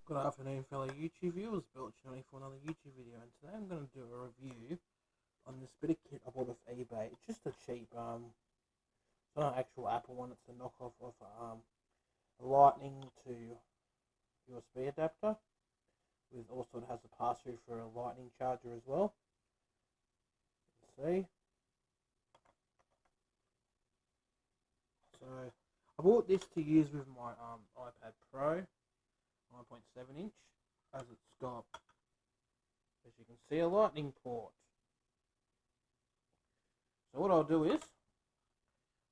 Good afternoon, fellow YouTube viewers. Bill Channel for another YouTube video, and today I'm going to do a review on this bit of kit I bought off eBay. It's just a cheap, it's not an actual Apple one. It's a knockoff of a Lightning to USB adapter. With also it has a pass through for a Lightning charger as well. Let's see. So I bought this to use with my iPad Pro. 9.7 inch, as it's got, as you can see, a lightning port. So what I'll do is I'm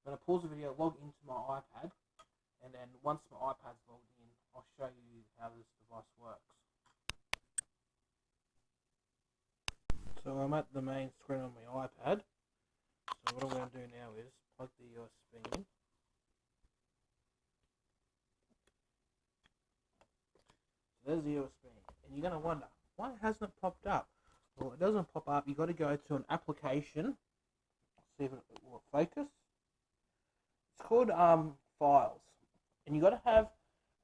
going to pause the video, log into my iPad, and then once my iPad's logged in, I'll show you how this device works. So I'm at the main screen on my iPad. So what I'm going to do now is plug the USB in. There's the USB, and you're going to wonder, why hasn't it popped up? Well, it doesn't pop up. You've got to go to an application, see if it will focus. It's called Files, and you've got to have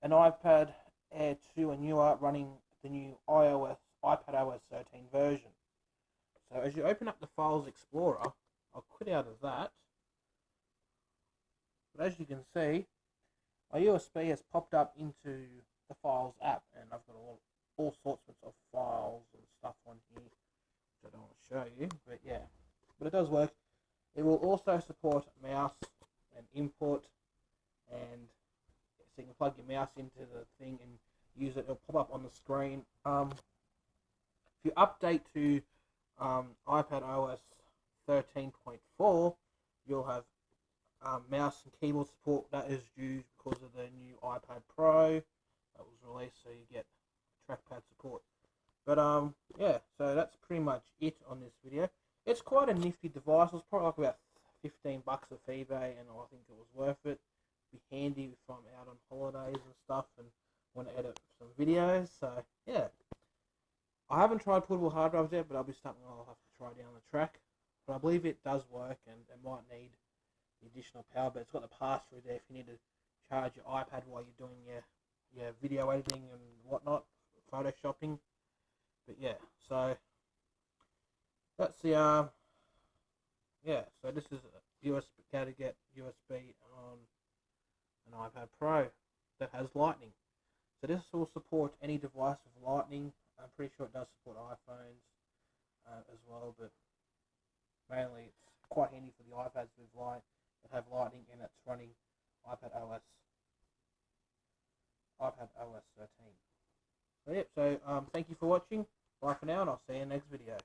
an iPad Air 2, and you are running the new iPad OS 13 version. So as you open up the Files Explorer, I'll quit out of that, but as you can see, my USB has popped up into the Files app, and I've got all sorts of files and stuff on here, which I don't want to show you, but yeah, but it does work. It will also support mouse and input, and so you can plug your mouse into the thing and use it. It'll pop up on the screen. If you update to iPad OS 13.4, you'll have mouse and keyboard support. That is due because of the new iPad Pro that was released, so you get trackpad support. But yeah, so that's pretty much it on this video. It's quite a nifty device. It was probably like about $15 off eBay, and I think it was worth it. Be handy if I'm out on holidays and stuff and want to edit some videos. So yeah, I haven't tried portable hard drives yet, but that'll be something I'll have to try down the track. But I believe it does work, and it might need the additional power, but it's got the pass through there if you need to charge your iPad while you're doing your video editing and whatnot, photoshopping. But yeah, so that's the so this is USB, how to get USB on an iPad Pro that has Lightning. So this will support any device with Lightning. I'm pretty sure it does support iPhones as well, but mainly it's quite handy for the iPads that have Lightning, and it's running iPad OS 13. So yep, so thank you for watching. Bye for now, and I'll see you in the next video.